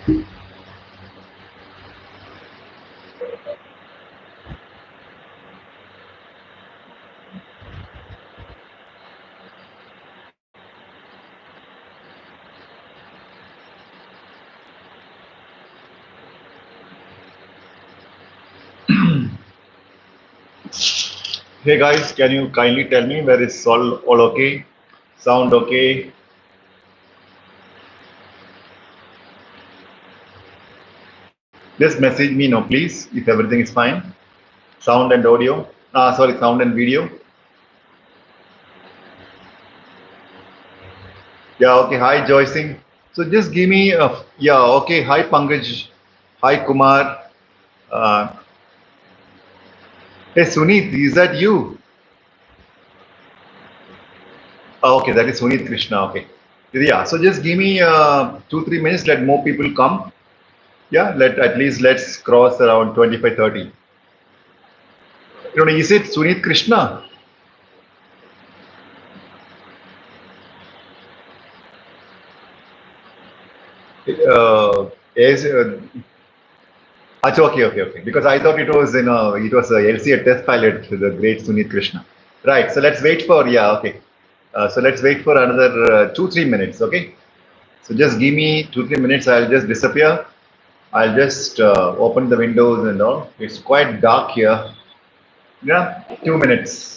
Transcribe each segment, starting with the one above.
Hey guys, can you kindly tell me where is all okay? Sound okay? Just message me now, please, if everything is fine. Sound and audio. Sorry, sound and video. Yeah, okay. Hi, Joy Singh. So just give me yeah, okay. Hi, Pankaj. Hi, Kumar. Uh, hey, Sunit, is that you? Okay, that is Sunit Krishna. Okay. Yeah, so just give me 2 3 minutes. Let more people come. Yeah, let at least let's cross around 25 30. You know, is it Sunit Krishna? Is okay. Because I thought it was a LCA test pilot, the great Sunit Krishna. Right. So let's wait for okay. So let's wait for another 2 3 minutes. Okay. So just give me 2 3 minutes. I'll just disappear. I'll just open the windows and all. It's quite dark here. Yeah. 2 minutes.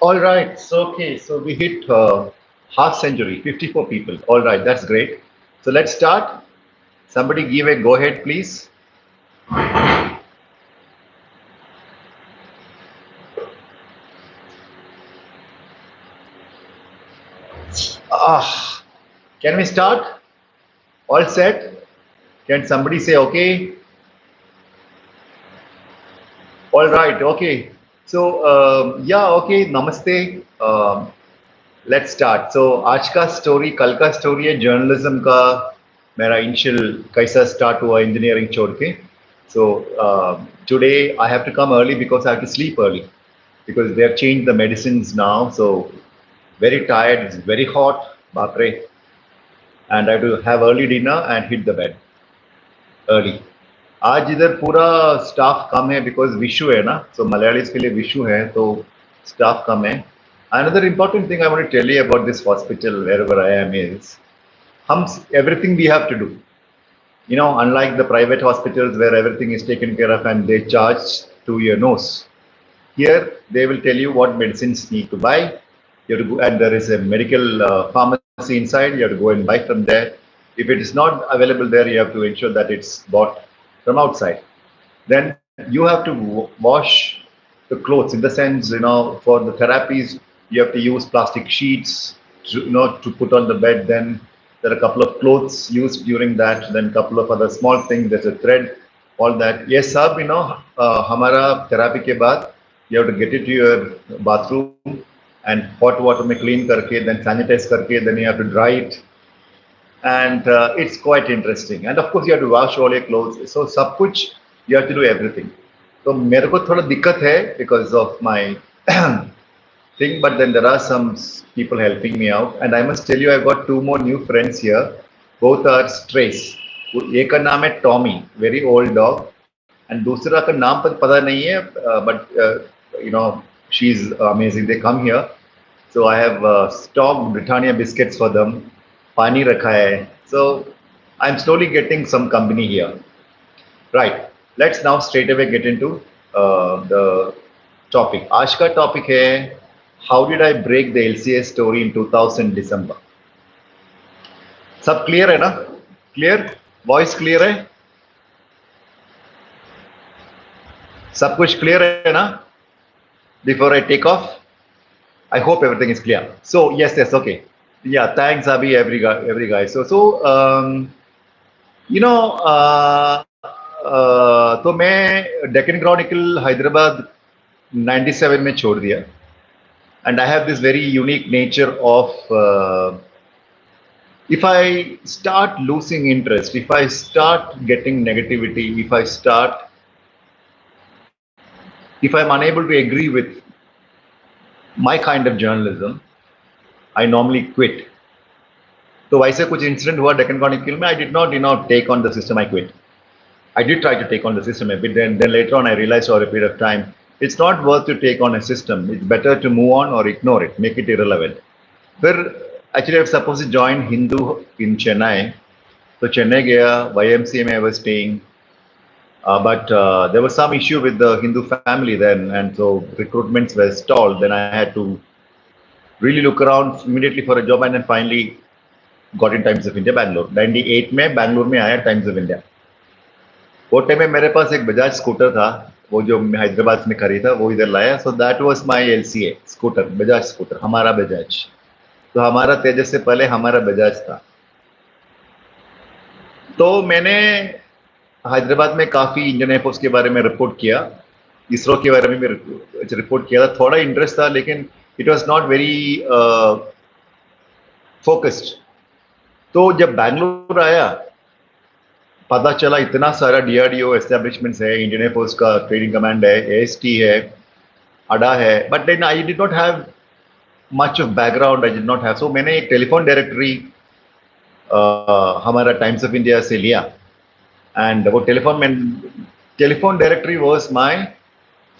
All right. So okay. So we hit half century, 54 people. All right. That's great. So let's start. Somebody give a go ahead, please. Ah, can we start? All set? Can somebody say okay? All right, okay. So yeah, okay. Namaste. Let's start. So आज का story कल का story है journalism का मेरा initial कैसा start हुआ engineering छोड़ के. So today I have to come early because I have to sleep early. because they have changed the medicines now. So very tired. It's very hot. Bapre. And I have to have early dinner and hit the bed early. आज इधर पूरा staff कम है because Vishu है ना सो मलयालीज के लिए विशु है तो स्टाफ कम है another important thing I want to tell you about this hospital wherever I am is हम everything we have to do, you know, unlike the private hospitals where everything is taken care of and they charge to your nose. Here they will tell you what medicines need to buy. You have to go, and there is a medical pharmacy inside. You have to go and buy from there. If it is not available there, you have to ensure that it's bought from outside. Then you have to wash the clothes, in the sense, you know, for the therapies you have to use plastic sheets to, you know, to put on the bed. Then there are a couple of clothes used during that, then a couple of other small things, there's a thread, all that. Yes sab, you know, hamara therapy ke baad you have to get it to your bathroom and hot water mein clean karke, then sanitize karke, then you have to dry it. And it's quite interesting. And of course you have to wash all your clothes. So sab kuch you have to do everything. So mere ko thoda dikkat hai because of my thing, but then there are some people helping me out. And I must tell you, I've got two more new friends here. Both are strays. एक का नाम है Tommy, very old dog, and दूसरा का नाम पता नहीं है, but you know, she's amazing. They come here, so I have stocked Britannia biscuits for them. पानी रखा है. So I'm slowly getting some company here. Right. Let's now straight away get into the topic. आज का topic है How did I break the LCA story in 2000 December? सब clear है ना? Clear? Voice clear है? सब कुछ clear है ना? Before I take off, I hope everything is clear. So yes, okay. Yeah, thanks Abhi, every guy. So you know, तो मैं Deccan Chronicle हैदराबाद 97 में छोड़ दिया. And I have this very unique nature of if I start losing interest, if I start getting negativity, if I'm unable to agree with my kind of journalism, I normally quit. So वैसे कुछ incident हुआ Deccan Chronicle में, I did not, you know, take on the system. I quit. I did try to take on the system a bit, then later on I realized over a period of time, it's not worth to take on a system. It's better to move on or ignore it, make it irrelevant. But actually, I was supposed to join Hindu in Chennai. So Chennai gaya, YMCA I was staying. But there was some issue with the Hindu family then, and so recruitments were stalled. Then I had to really look around immediately for a job, and then finally got in Times of India, Bangalore. 98 में Bangalore में आया Times of India. वो time में मेरे पास एक Bajaj scooter था, वो जो मैं हैदराबाद में खरीदा वो इधर लाया. So that was my LCA scooter, Bajaj scooter, हमारा बजाज. तो हमारा तेजस से पहले हमारा बजाज था. तो मैंने हैदराबाद में काफ़ी इंडियन एयरफोर्स के बारे में रिपोर्ट किया, इसरो के बारे में भी रिपोर्ट किया था. थोड़ा इंटरेस्ट था लेकिन it was not very focused. तो जब बैंगलोर आया पता चला इतना सारा डीआरडीओ एस्टेब्लिशमेंट्स है, इंडियन एयरफोर्स का ट्रेनिंग कमांड है, एएसटी है, अडा है. But then I did not have much of background, I did not have. So मैंने एक टेलीफोन डायरेक्टरी हमारा टाइम्स ऑफ इंडिया से लिया. एंड वो telephone directory was my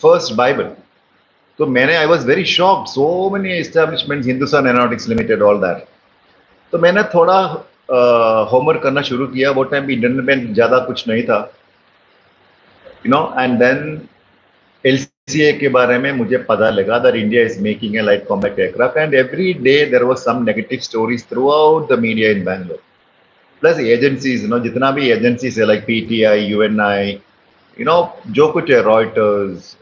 first bible. तो मैंने I was very shocked, so many establishments, Hindustan aeronautics limited, all that. तो मैंने थोड़ा होमवर्क करना शुरू किया. वो टाइम भी इंटरनेट में ज़्यादा कुछ नहीं था, you know. And then LCA के बारे में मुझे पता लगा that India is making a light combat aircraft, and every day there was some negative stories throughout the media in Bangalore. Plus agencies, you know, जितना भी एजेंसीज है like PTI, UNI, you know, जो कुछ है, Reuters,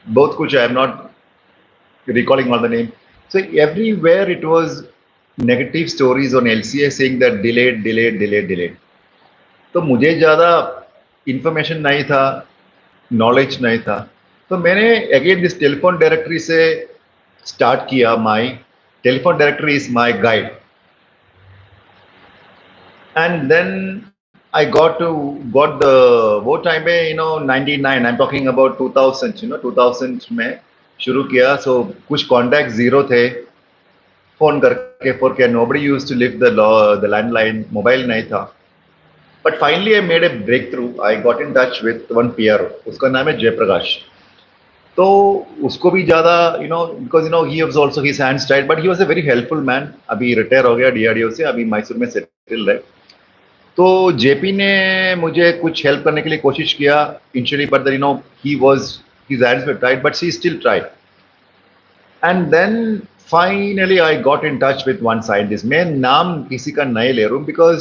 बहुत कुछ है. I am not recalling all the name. So everywhere it was negative stories on LCA saying that delayed. तो मुझे ज़्यादा information नहीं था, knowledge नहीं था. तो मैंने again this telephone directory से start किया. My telephone directory is my guide. And then got the वो टाइम पे 99 I'm talking about 2000 2000 में शुरू किया. So कुछ कॉन्टैक्ट जीरो थे. फोन करके फोर के nobody used to live the landline. Mobile नहीं था. But finally I made a breakthrough. I got in touch with one PRO. उसका नाम है जयप्रकाश. तो उसको भी ज़्यादा because he was also his hands tied, but he was a very helpful man. अभी रिटायर हो गया DRDO से. अभी मैसूर में सेटल है. तो जेपी ने मुझे कुछ हेल्प करने के लिए कोशिश किया initially, but he was his hands were tight, but she still tried. And then finally I got in touch with one scientist. मैं नाम किसी का नहीं ले रहा हूँ बिकॉज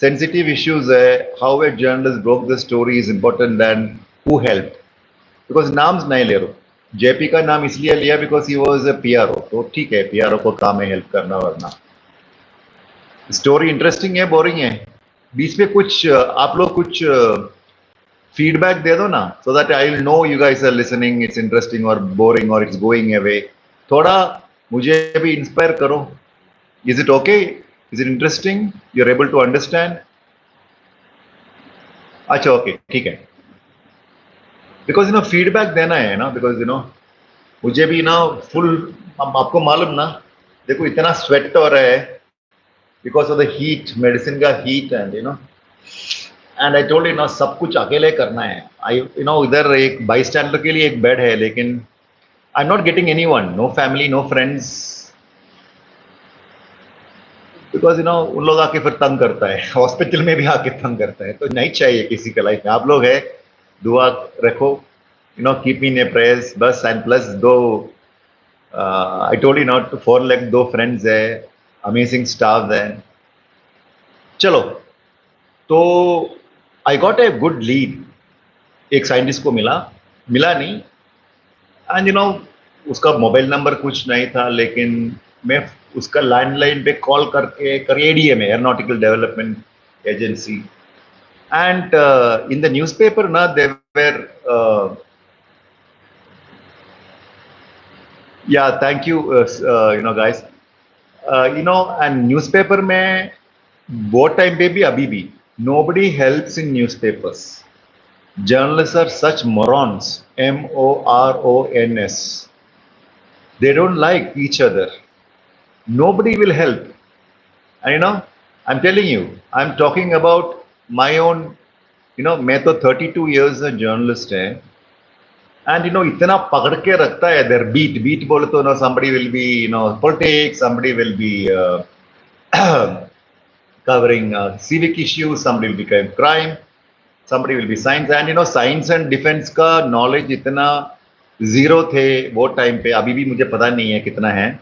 सेंसिटिव इश्यूज है. How a journalist broke the story is important then who help. Because नाम नहीं ले रहा हूँ. जेपी का नाम इसलिए लिया because he was a PRO. तो ठीक है, पीआरओ को काम है हेल्प करना. वरना स्टोरी इंटरेस्टिंग है, बोरिंग है. बीच में कुछ आप लोग कुछ फीडबैक दे दो ना, so that I will know you guys are listening. It's interesting और बोरिंग और इट्स गोइंग अवे. थोड़ा मुझे भी इंस्पायर करो. Is it okay? Is it interesting? You are able to understand? अच्छा, ओके, ठीक है. बिकॉज फीडबैक देना है ना. बिकॉज मुझे भी फुल, आपको मालूम ना, देखो इतना स्वेट हो रहा है because of the heat, medicine का heat, and and I told सब कुछ अकेले करना है. इधर एक bystander के लिए एक बेड है, लेकिन I'm not getting anyone, no family, no friends, because उन लोग आके फिर तंग करता है. हॉस्पिटल में भी आके तंग करता है. तो नहीं चाहिए किसी का लाइफ में. आप लोग है, दुआ रखो, keep me in a prayers बस. and plus दो I told you not to 4 lakh 2 friends है, अमेजिंग स्टाफ है. चलो, तो I got a good lead. एक साइंटिस्ट को मिला नहीं. एंड उसका मोबाइल नंबर कुछ नहीं था, लेकिन मैं उसका लैंडलाइन पे कॉल करके एडीएम है, aeronautical development agency. And in the newspaper ना दे वेर या thank you guys. And newspaper में वो टाइम पे भी अभी भी nobody helps in newspapers. Journalists are such morons, morons. They don't like each other. Nobody will help. And I'm telling you, I'm talking about my own. मैं तो 32 years a journalist है. And इतना पकड़ के रखता है. their beat बोले तो somebody will be politics, somebody will be covering civic issues, somebody will be crime, somebody will be science. And science and defense का knowledge इतना zero थे वो टाइम पे. अभी भी मुझे पता नहीं है कितना है.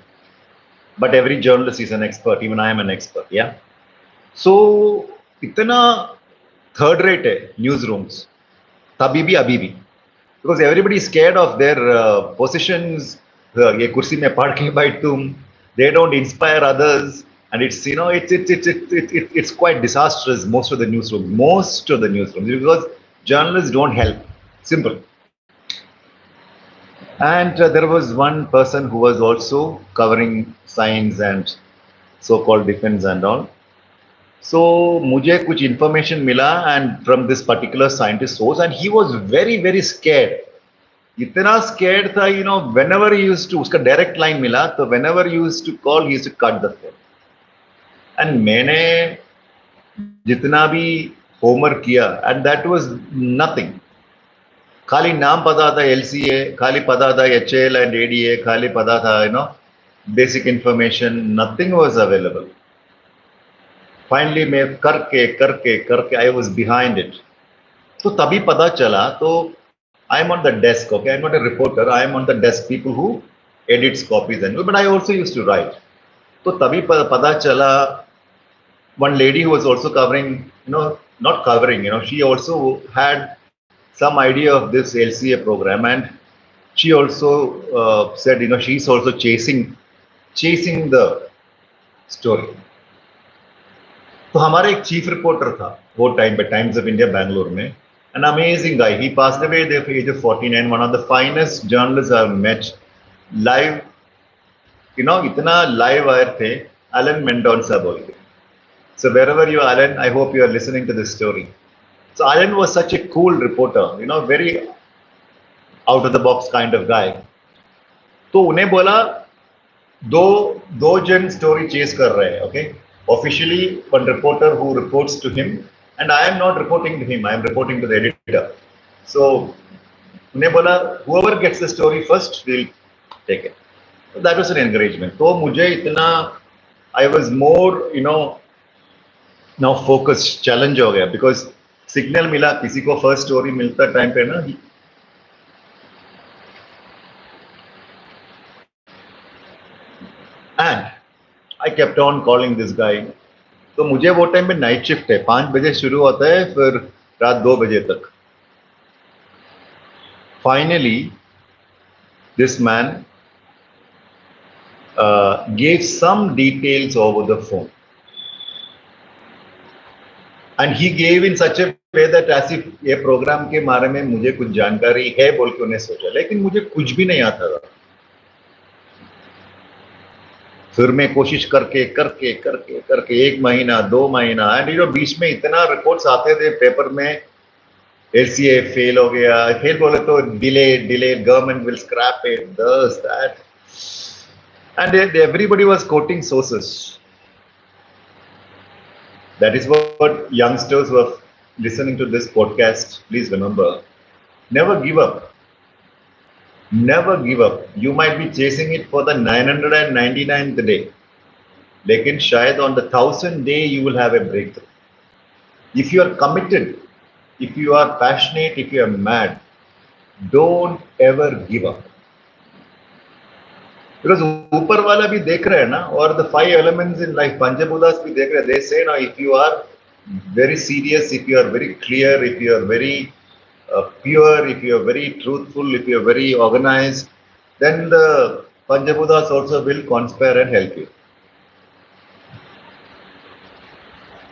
but every journalist is an expert, even I am an expert. Yeah, so इतना third rate है newsrooms तभी भी अभी भी, because everybody is scared of their positions. ये कुर्सी में पढ़ के बैठ तुम, they don't inspire others. And it's quite disastrous. Most of the newsrooms, because journalists don't help. Simple. And there was one person who was also covering science and so-called defense and all. So मुझे कुछ information मिला, and from this particular scientist source, and he was very very scared. इतना scared था, whenever he used to, उसका direct line मिला, तो whenever he used to call, he used to cut the phone. And मैंने जितना भी homework किया, and that was nothing. खाली नाम पता था एलसीए, खाली पता था एचएल एंड एडीए, खाली पता था basic information. Nothing was available. Finally मैं करके आई वाज बिहाइंड इट. तो तभी पता चला. तो I am on the desk. Okay, I am not a reporter, I am on the desk, people who edits copies and, but I also used to write. तो तभी पता चला. One lady who was also covering, not covering, she also had some idea of this LCA program, and she also said, she's also chasing the story. तो हमारा एक chief reporter था वो time पे, टाइम्स ऑफ इंडिया बैंगलोर में. an amazing guy. He passed away at the age of 49. One of the finest journalists I've met. Live, इतना live आए थे. एलन मेंडोन्सा बोल के. So wherever you are, Alan, I hope you are listening to this story. So Alan was such a cool reporter, very out of the box kind of guy. तो उन्हें बोला दो दो जन स्टोरी चेस कर रहे हैं, okay? Officially, one reporter who reports to him, and I am not reporting to him. I am reporting to the editor. So उन्हें बोला whoever gets the story first will take it. So that was an encouragement. तो मुझे इतना I was more now focused, challenge हो गया because signal मिला, किसी को first story मिलता टाइम पे ना, and I kept on calling this guy. तो मुझे वो टाइम पे नाइट शिफ्ट है, 5 बजे शुरू होता है, फिर रात 2 बजे तक. Finally, this man gave some details over the phone. And he gave in such a way that as if ये प्रोग्राम के बारे में मुझे कुछ जानकारी है बोल के उन्हें सोचा, लेकिन मुझे कुछ भी नहीं आता था. फिर मैं कोशिश करके करके करके करके 1 महीना 2 महीना, एंड बीच में इतना रिपोर्ट्स आते थे पेपर में, LCA फेल हो गया, फेल बोले तो delay, government will scrap it, this that, and everybody was quoting sources. That is what youngsters who are listening to this podcast, please remember, never give up. Never give up. You might be chasing it for the 999th day. Lekin shayad on the 1000th day you will have a breakthrough. If you are committed, if you are passionate, if you are mad, don't ever give up. Because ऊपर वाला भी देख रहे हैं ना, और the 5 elements in life, पंचभूतास भी देख रहे हैं. They say now, if you are very serious, if you are very clear, if you are very pure, if you are very truthful, if you are very organized, then the Panchabhutas also will conspire and help you.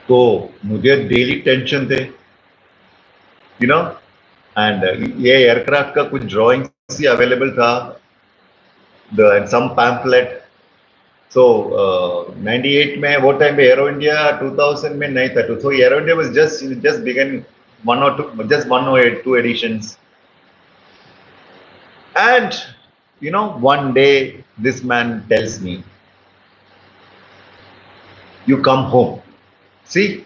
तो मुझे daily tension थे, and ये aircraft का कुछ drawings ही available था, and some pamphlet. So 98 में वो time पे एरो इंडिया 2000 में नहीं था. So arrow India was just began, one or two editions. And one day this man tells me, you come home. See,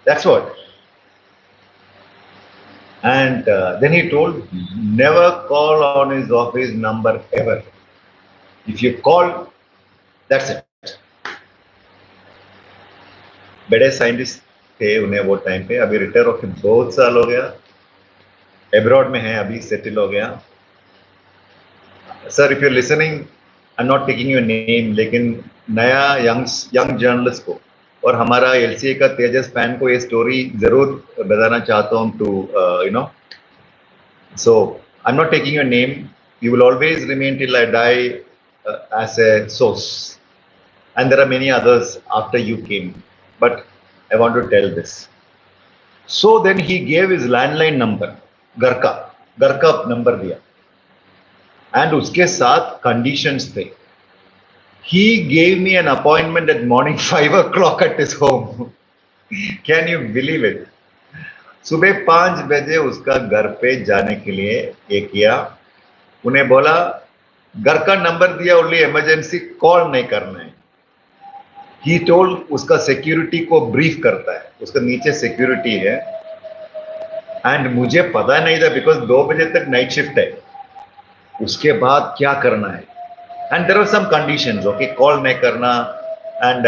that's what. And then he told, never call on his office number ever. If you call, that's it. बड़े scientist थे उन्हें वो time पे, अभी retire होकर बहुत साल हो गया, एब्रॉड में है, अभी सेटल हो गया. Sir, if you listening, I am not taking your name, लेकिन नया यंग जर्नलिस्ट को और हमारा LCA का तेजस फैन को ये स्टोरी जरूर बताना चाहता हूँ too so I am not taking your name. You will always remain till I die as a source, and there are many others after you came, but I want to tell this. So then he gave his landline number, घर का number दिया, and उसके साथ conditions थे. He gave me an appointment at morning 5 o'clock at his home. Can you believe it? सुबह 5 बजे उसका घर पे जाने के लिए ये किया. उन्हें बोला, घर का नंबर दिया, ओनली इमरजेंसी कॉल नहीं करना है. ही टोल्ड, उसका सिक्योरिटी को ब्रीफ करता है, उसका नीचे सिक्योरिटी है, एंड मुझे पता नहीं था बिकॉज 2 बजे तक नाइट शिफ्ट है, उसके बाद क्या करना है. And there are some conditions, okay, call नहीं करना, एंड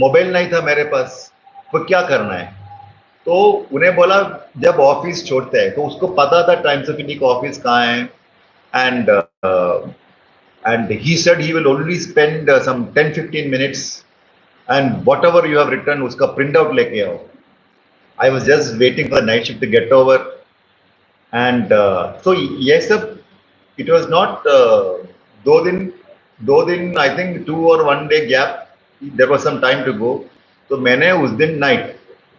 मोबाइल नहीं था मेरे पास, तो क्या करना है. तो उन्हें बोला जब ऑफिस छोड़ते हैं तो उसको पता था टाइम्स ऑफ इंडिया का ऑफिस कहाँ है, and he said he will only spend some 10-15 minutes, and whatever you have written uska print out leke aao. I was just waiting for the night shift to get over, and so yes sir, it was not do din I think 2 or 1 day gap, there was some time to go. तो मैंने उस दिन night,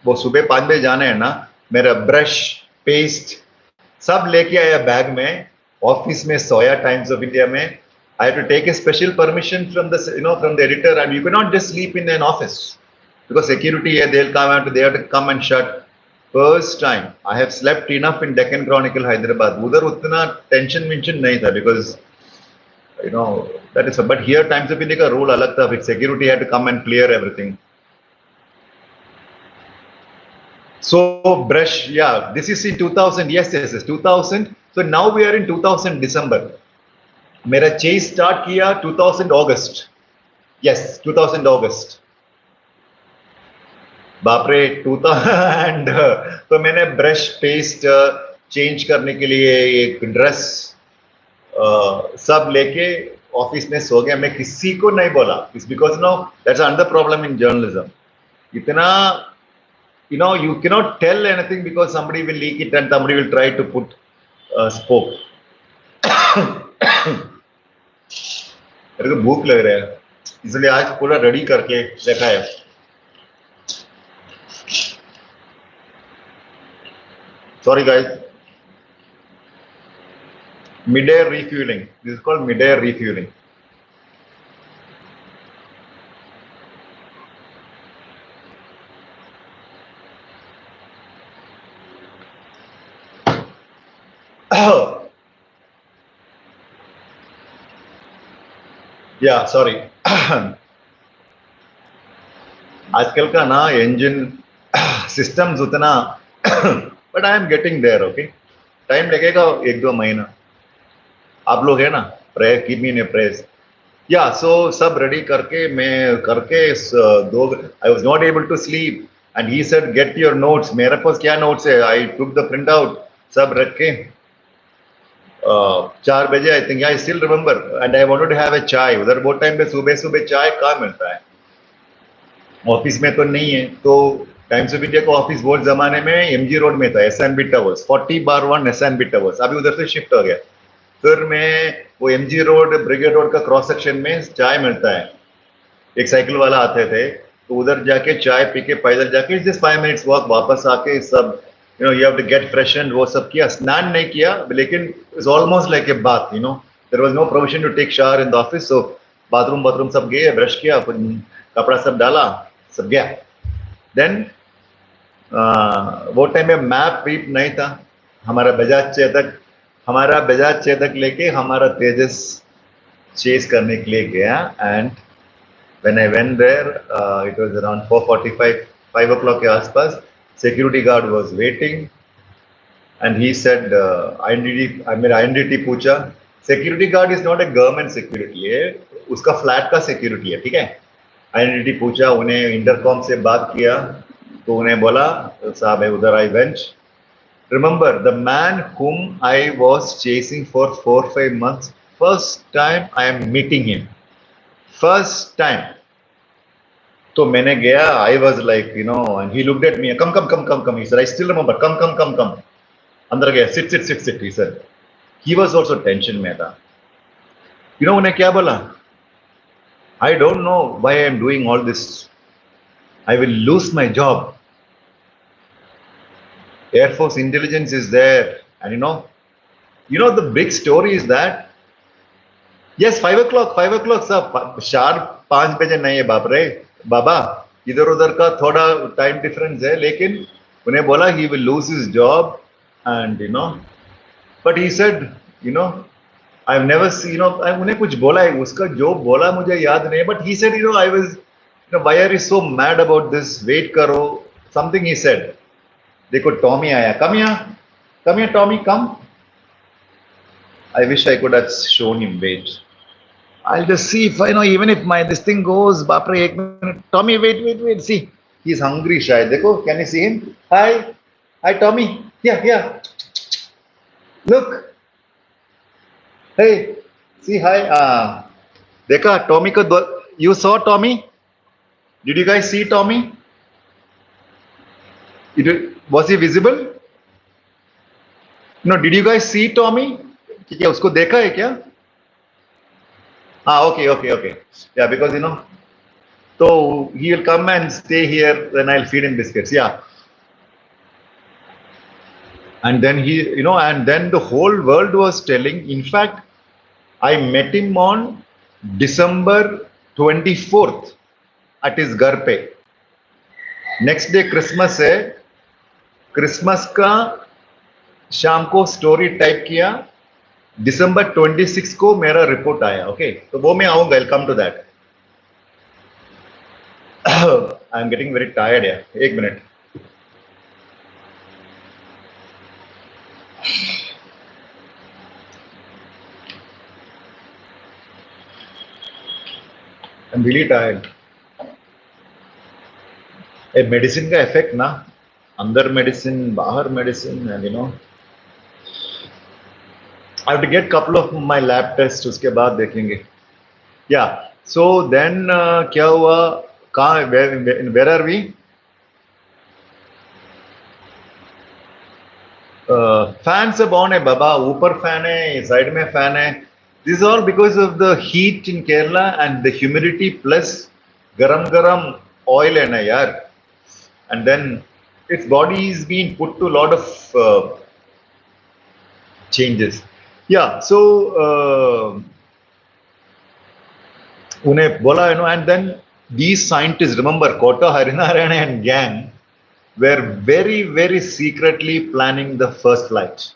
वो सुबह 5 बजे जाना है ना, मेरा ब्रश पेस्ट सब लेके आया बैग में, ऑफिस में सोया टाइम्स ऑफ इंडिया में. I had to take a special permission from the from the editor, and you cannot just sleep in an office. because security here they have to come and shut. First time I have slept enough in Deccan Chronicle Hyderabad. उधर उतना tension mention नहीं था because that is. But here Times of India का rule अलग था. With security had to come and clear everything. So brush, yeah. This is in 2000. Yes, 2000. So now we are in 2000 December. मेरा chase start किया 2000 August. Yes, 2000 August. बाप रे 2000 तो मैंने brush paste change करने के लिए एक ड्रेस सब लेके ऑफिस में सो गया. मैं किसी को नहीं बोला. It's because that's another problem in journalism. इतना you cannot tell anything because somebody will leak it and somebody will try to put spoke. मेरे को भूख लग रहा है इसलिए आज पूरा रेडी करके रखा है. Sorry guys. Mid-air refueling. This is called mid-air refueling. Yeah, sorry. आजकल का ना engine systems उतना but I am getting there, okay. Time लगेगा 1-2 महीना. आप लोग है ना, pray, keep me in your prayers. Yeah, so सब ready करके मैं करके I was not able to sleep and he said get your notes. मेरे पास क्या notes है? I took the printout. सब रख के 4 बजे I think I still remember and I wanted to have a chai. उधर बहुत टाइम पे सुबह चाय कहाँ मिलता है? ऑफिस में तो नहीं है. तो टाइम्स ऑफ इंडिया का ऑफिस बहुत जमाने में एमजी रोड में था, एसएनबी टावर्स 40/1 एसएनबी टावर्स. अभी उधर से शिफ्ट हो गया. फिर मैं वो एमजी रोड ब्रिगेड रोड का क्रॉस सेक्शन में चाय मिलता है. एक साइकिल वाला आते थे तो उधर जाके चाय पी के पैदल जाके जस्ट 5 मिनट्स वॉक वापस आके सब you have to get fresh and वो सब किया. स्नान नहीं किया लेकिन it's almost like a bath. There was no provision to take shower in the office. So bathroom सब गए, ब्रश किया, कपड़ा सब डाला, सब गया. देन वो टाइम में मैप वीप नहीं था. हमारा बजाज चेतक लेके हमारा तेजस चेस करने के लिए गया. And when I went there it was around 4:45 5 o'clock के आसपास. Security guard was waiting and he said identity पूछा. Security guard is not a government security है, उसका फ्लैट का सिक्योरिटी है, ठीक है. आइडेंटिटी पूछा, उन्हें इंटरकॉम से बात किया तो उन्हें बोला साहब है उधर. I went. Remember the man whom I was chasing for 4-5 months, first time I am meeting him, first time. तो मैंने गया. I was like and he looked at me. Come, he said. I still remember. Come. अंदर गया. Sit, he said. He was also tension में था. उन्हें क्या बोला? I don't know why I am doing all this. I will lose my job. Air Force intelligence is there, and the big story is that yes, 5 o'clock सब sharp 5 बजे नहीं है बाप रे बाबा. इधर उधर का थोड़ा टाइम डिफरेंस है लेकिन उन्हें बोला he will lose his job and but he said I've never seen उन्हें कुछ बोला है. उसका जो बोला मुझे याद नहीं, but he said I was why are you so mad about this? Wait करो. Something he said. देखो टॉमी आया. Come here Tommy, come. I wish I could have shown him. Wait, I'll just see if even if this thing goes. बाप रे 1 minute. Tommy, wait. See, he's hungry शायद. देखो, can you see him? Hi Tommy. Here. Look. Hey, see, hi. देखा Tommy को. You saw Tommy? Did you guys see Tommy? Was he visible? No, did you guys see Tommy? क्या उसको देखा है क्या? Okay. Yeah, because so he will come and stay here, then I'll feed him biscuits. Yeah. And then and then the whole world was telling. In fact, I met him on December 24th at his घर पे. Next day Christmas है, Christmas का शाम को story type किया, दिसंबर 26 को मेरा report आया. ओके, तो वो मैं आऊंगा, welcome to that. I am getting very tired है. एक minute. I am really tired. Medicine का इफेक्ट ना, अंदर मेडिसिन बाहर medicine, and I have to get couple of my lab test, उसके बाद देखेंगे. या सो देन क्या हुआ, कहाँ, वेर आर वी? फैन से बॉर्न है बाबा, ऊपर फैन है, साइड में फैन है. This all because of the heat in Kerala and the humidity plus गरम गरम ऑयल है ना यार. And then its body is being put to a lot of changes. Yeah, so उन्हें बोला, and then these scientists, remember, Kota Harinarayana and gang were very, very secretly planning the first flight.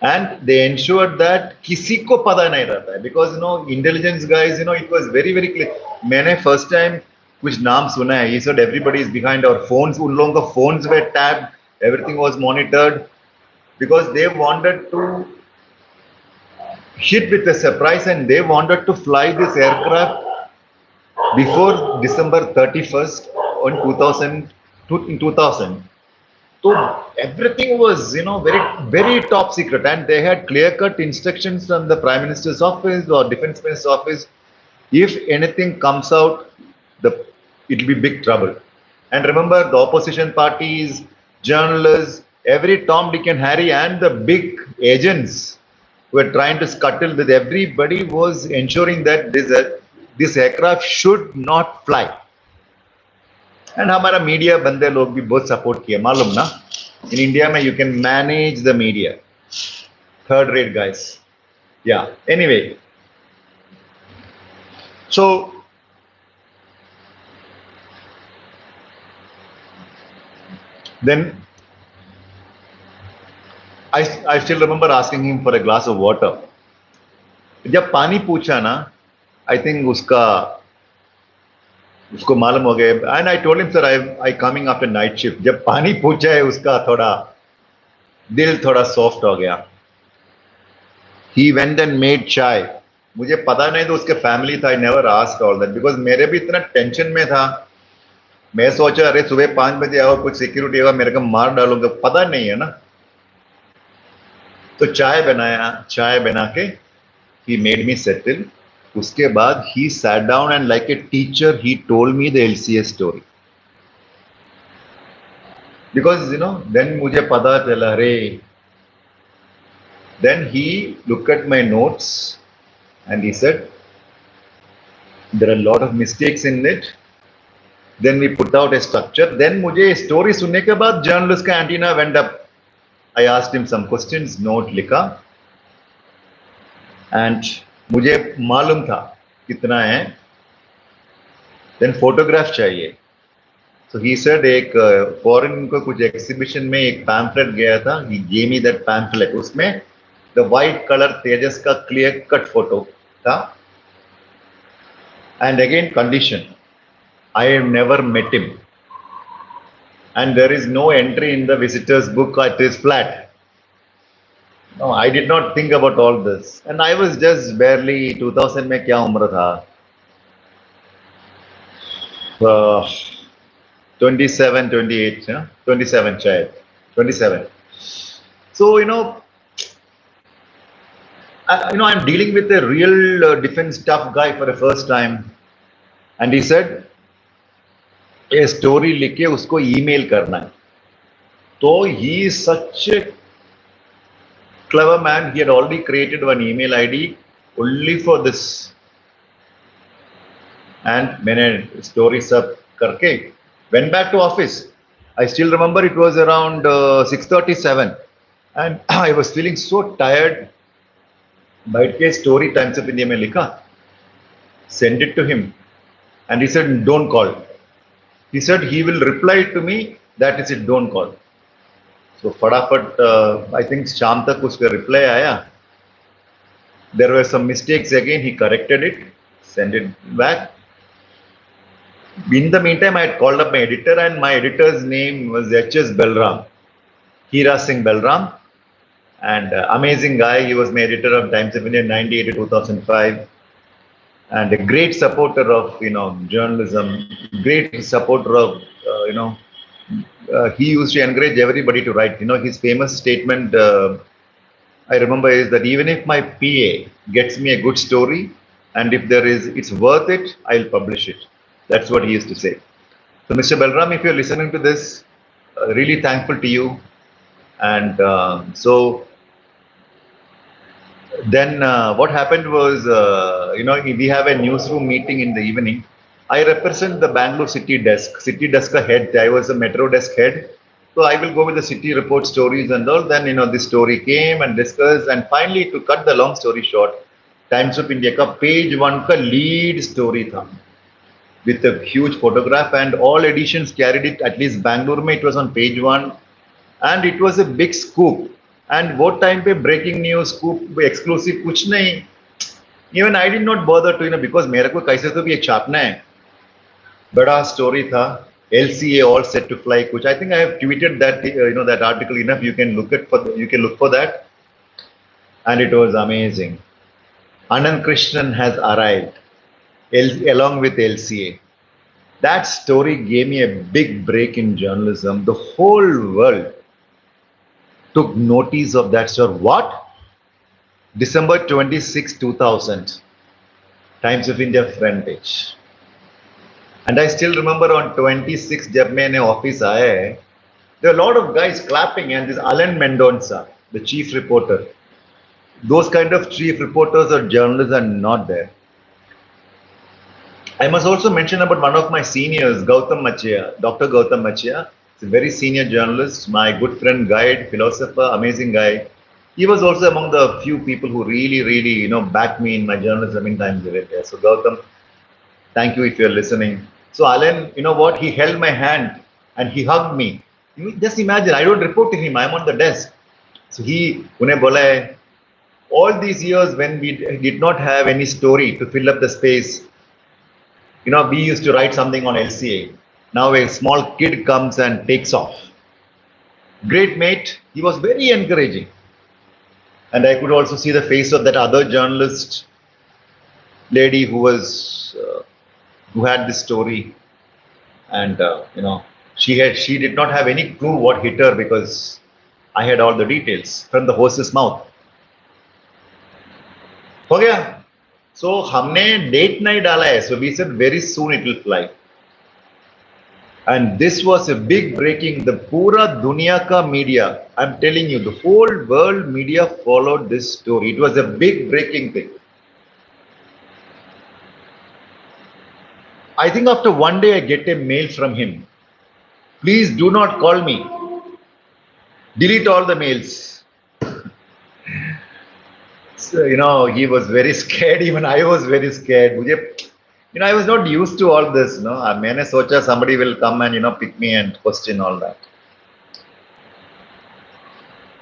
And they ensured that किसी को पता नहीं रहता है, because intelligence guys, it was very, very clear. मैंने first time कुछ नाम सुना है, he said everybody is behind our phones, उन लोगों का phones were tapped, everything was monitored, because they wanted to hit with a surprise and they wanted to fly this aircraft before December 31st on 2000. So everything was, very, very top secret, and they had clear-cut instructions from the Prime Minister's office or Defense Minister's office. If anything comes out, it'll be big trouble. And remember, the opposition parties, journalists, every Tom, Dick and Harry, and the big agents were trying to scuttle that everybody was ensuring that this aircraft should not fly. And हमारा media बंदे लोग भी बहुत support किए, मालूम ना. In India में you can manage the media, third rate guys. Yeah, anyway, so then I still remember asking him for a glass of water. जब पानी पूछा ना, I think उसको मालूम हो गया. And I told him, sir, I coming after night shift. जब पानी पूछा है, उसका थोड़ा दिल थोड़ा सॉफ्ट हो गया. He went and made chai. मुझे पता नहीं तो उसके फैमिली था. I never asked all that because मेरे भी इतना टेंशन में था. मैं सोचा, अरे सुबह 5 बजे आओ, कुछ सिक्योरिटी होगा, मेरे को मार डालूंगा, पता नहीं है ना. तो चाय बनाया, चाय बना के he made me settle. उसके बाद he sat down and like a teacher he told me the LCS story. Because then मुझे पता चला रे. Then he looked at my notes and he said there are a lot of mistakes in it. Then we put out a structure. Then मुझे story सुनने के बाद journalist का antenna went up. I asked him some questions, note लिखा, and मुझे मालूम था कितना है. Then photograph चाहिए. So he said एक foreign को कुछ exhibition में एक pamphlet गया था. He gave me that pamphlet. उसमें the white color तेजस का clear cut photo था. And again condition, I have never met him. And there is no entry in the visitor's book at his flat. No, I did not think about all this. And I was just barely 2000 में क्या उम्र था? 27, 28, 27 शायद, 27. So I'm dealing with a real defense tough guy for the first time, and he said, a story लिख के उसको email करना है. तो he is such a clever man. He had already created one email ID only for this, and मैंने story सब करके went back to office. I still remember it was around 6:37, and I was feeling so tired. बैठ के story Times of India में लिखा, send it to him, and he said, don't call. He said he will reply to me. That is it. Don't call. So फटाफट I think शाम तक उसका reply आया. There were some mistakes again. He corrected it, sent it back. In the meantime, I had called up my editor, and my editor's name was H.S. Balram, Hira Singh Balram, and amazing guy. He was my editor of Times of India 98 to 2005, and a great supporter of journalism, great supporter of he used to encourage everybody to write. His famous statement I remember is that even if my PA gets me a good story, and if it's worth it, I'll publish it. That's what he used to say. So, Mr. Balram, if you're listening to this, really thankful to you. And so then what happened was, we have a newsroom meeting in the evening. I represent the Bangalore city desk head. I was a metro desk head. So I will go with the city report stories and all. Then, this story came and discussed. And finally, to cut the long story short, Times of India ka page 1 ka lead story tha, with a huge photograph, and all editions carried it. At least Bangalore mein it was on page 1, and it was a big scoop. And what time pe breaking news, scoop, exclusive kuch nahi. Even I did not bother to, because मेरे को कैसे तो भी एक छापना है. बड़ा story था. LCA all set to fly. Kuch. I think I have tweeted that that article enough. You can look for that, and it was amazing. Anand Krishnan has arrived along with LCA. That story gave me a big break in journalism. The whole world took notice of that story. What? December 26, 2000, Times of India front page. And I still remember on 26, jab maine office aaya, there were a lot of guys clapping, and this Alan Mendonça, the chief reporter. Those kind of chief reporters or journalists are not there. I must also mention about one of my seniors, Gautam Machia, Dr. Gautam Machia. He's a very senior journalist, my good friend, guide, philosopher, amazing guy. He was also among the few people who really, backed me in my journalism in Times of India. So Gautam, thank you if you're listening. So Alan, you know what? He held my hand and he hugged me. Just imagine, I don't report to him, I'm on the desk. So he, unhe bola hai, all these years when we did not have any story to fill up the space, we used to write something on LCA. Now a small kid comes and takes off. Great mate, he was very encouraging. And I could also see the face of that other journalist lady who had this story. And, she did not have any clue what hit her, because I had all the details from the horse's mouth. हो गया. So हमने date नहीं डाला है. So we said very soon it will fly. And this was a big breaking. The pura dunya ka media, I'm telling you, the whole world media followed this story. It was a big breaking thing. I think after one day I get a mail from him. Please do not call me. Delete all the mails. So, he was very scared. Even I was very scared. I was not used to all this. मैंने सोचा somebody will come and pick me and question all that.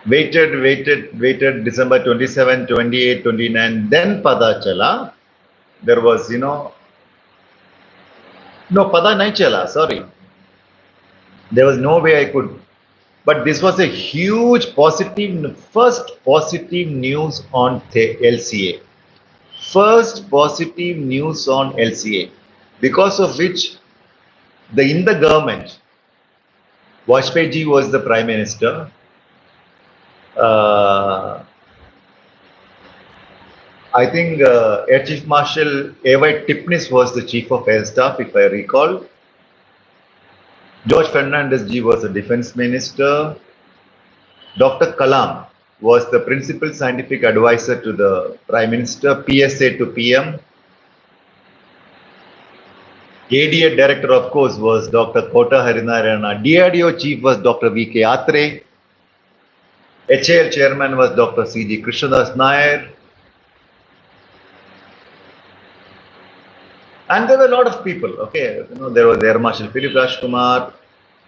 Waited December 27, 28, 29. Then pata chala. There was, no, pata nahi chala. Sorry. There was no way I could. But this was a huge first positive news on LCA. First positive news on LCA, because of which in the government, Vajpayee ji was the Prime Minister. I think Air Chief Marshal A.Y. Tipnis was the Chief of Air Staff, if I recall. George Fernandez ji was the Defense Minister. Dr. Kalam was the Principal Scientific Advisor to the Prime Minister, PSA to PM. ADA Director, of course, was Dr. Kota Harinarayana. DRDO Chief was Dr. V.K. Atre. HAL Chairman was Dr. C.G. Krishnadas Nair. And there were a lot of people. Okay, there was Air Marshal Philip Rajkumar,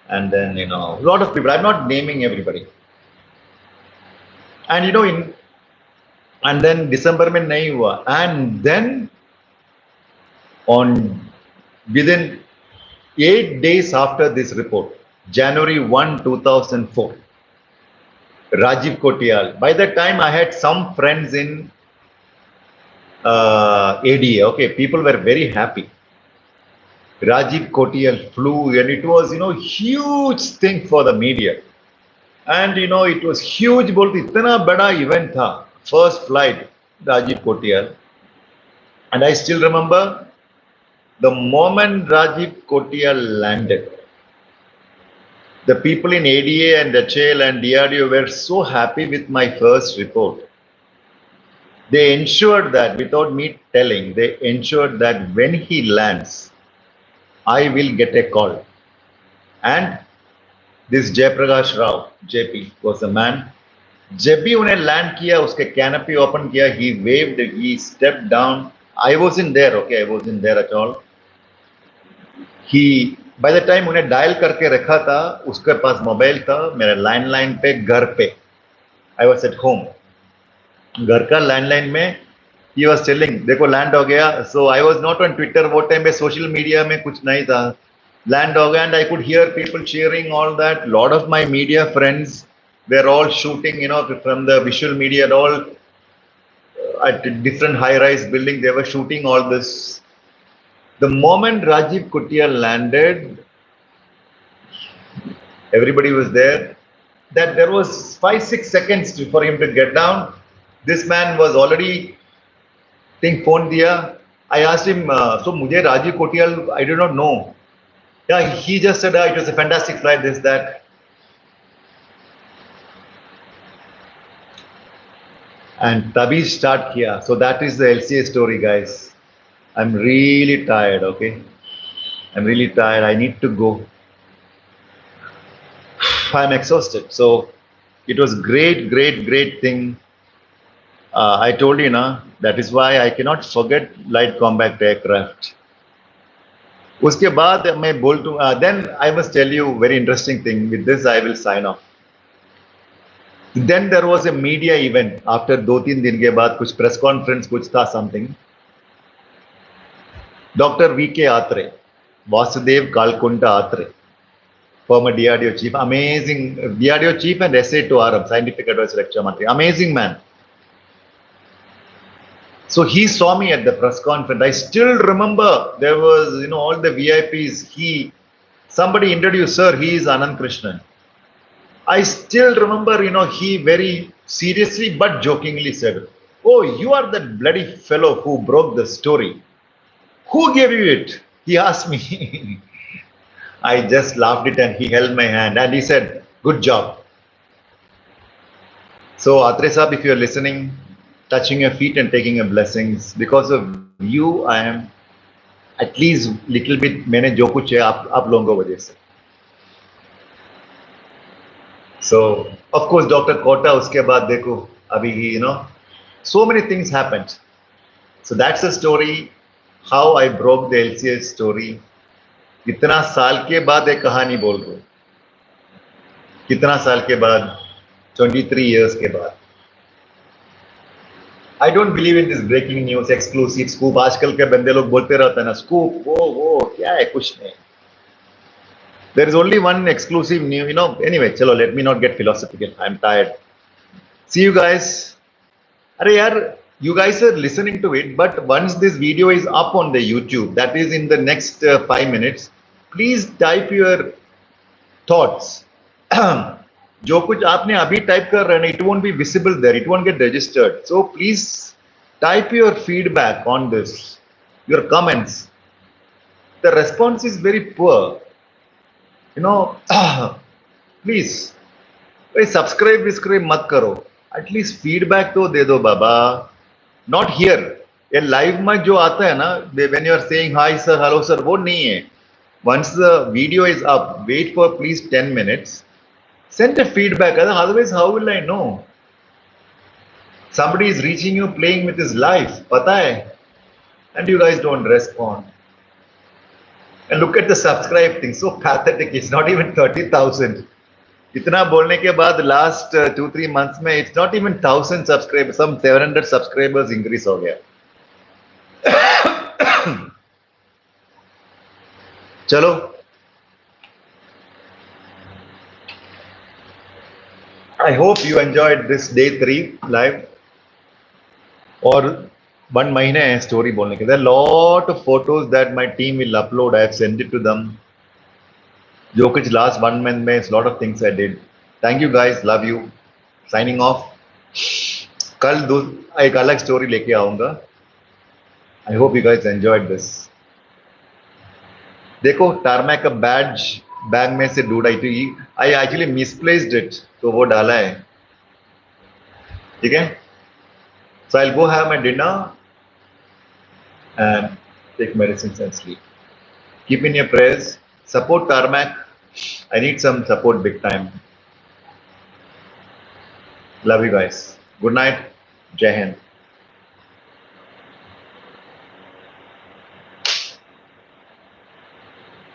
and then a lot of people. I'm not naming everybody. And and then December में नहीं हुआ. And then within 8 days after this report, January 1, 2004, Rajiv Kotial. By that time, I had some friends in ADA. Okay, people were very happy. Rajiv Kotial flew, and it was huge thing for the media. And it was huge. बोलते इतना बड़ा event था. First flight, Rajiv Kotial. And I still remember the moment Rajiv Kotial landed. The people in ADA and HAL and DRDO were so happy with my first report. They ensured that, without me telling, they ensured that when he lands, I will get a call. And this Jayaprakash Rao, JP, was a man. जब भी उन्हें land किया, उसके canopy open किया, he waved, he stepped down. I wasn't there, okay, I wasn't there at all. He, by the time उन्हें dial करके रखा था, उसके पास मोबाइल था, मेरे landline पे, घर पे. I was at home. घर का landline में, he was telling, देखो land हो गया. So I was not on Twitter, वो time पे social media में कुछ नहीं था. Land हो गया, and I could hear people cheering, all that. Lot of my media friends were all shooting, from the visual media and all, at different high-rise building, they were shooting all this. The moment Rajiv Kotial landed, everybody was there. That there was 5-6 seconds for him to get down. This man was already, phone diya. I asked him, so mujhe Rajiv Kotial, I do not know. Yeah, he just said, it was a fantastic flight, this, that. And Tabi start here. So that is the LCA story, guys. I'm really tired, okay? I'm really tired. I need to go. I'm exhausted. So it was great, great, great thing. I told you, that is why I cannot forget light combat aircraft. उसके बाद मैं बोल दूँ, then I must tell you very interesting thing. With this, I will sign off. Then there was a media event after 2-3 दिन के बाद कुछ press conference कुछ था something. Dr. V.K. Atre, Vasudev Kalkunta Atre, former DRDO chief, amazing DRDO chief and SA to RM, scientific advisor lecture mantri, amazing man. So he saw me at the press conference. I still remember there was all the VIPs. Somebody introduced, sir, he is Anand Krishnan. I still remember, he very seriously but jokingly said, oh, you are that bloody fellow who broke the story. Who gave you it? He asked me. I just laughed it and he held my hand and he said, good job. So Atre Saab, if you are listening, touching your feet and taking your blessings, because of you, I am at least little bit, मैंने जो कुछ है आप लोगों को वजह से. So, of course, Dr. Kota, uske baad dekho, abhi, so many things happened. So that's the story, how I broke the LCS story. कितना साल के बाद एक कहानी बोल रहा हूँ. कितना साल के बाद, 23 years के बाद. I don't believe in this breaking news, exclusive scoop. आजकल के बंदे लोग बोलते रहते हैं ना, scoop, वो क्या है, कुछ नहीं. There is only one exclusive news, Anyway, chalo, let me not get philosophical. I'm tired. See you guys. Arey yaar, you guys are listening to it, but once this video is up on the YouTube, that is in the next 5 minutes, please type your thoughts. जो कुछ आपने अभी type कर रहे हैं, it won't be visible there. It won't get registered. So please type your feedback on this, your comments. The response is very poor. Please, subscribe मत करो. At least feedback तो दे दो बाबा. Not here. ये live में जो आता है ना, when you are saying hi sir, hello sir, वो नहीं है. Once the video is up, wait for please 10 minutes. Send a feedback. Otherwise, how will I know? Somebody is reaching you, playing with his life. पता है? And you guys don't respond. And look at the subscribe thing, so pathetic. It's not even 30,000. इतना बोलने के बाद last 2-3 months में it's not even 1,000 subscribers, some 700 subscribers increase हो गया. चलो. I hope you enjoyed this day 3 live. और 1 महीने है story बोलने के. There are lot of photos that my team will upload. I have sent it to them. जो कुछ last 1 month में lot of things I did. Thank you guys. Love you. Signing off. कल एक अलग story लेके आऊँगा. I hope you guys enjoyed this. देखो tarmac का बैग में से ढूंढा थी. I actually misplaced it, तो वो डाला है. ठीक है. So I'll go have my dinner and take medicines and sleep. Keep in your prayers. Support Tarmac. I need some support big time. Love you guys. Good night. Jai Hind.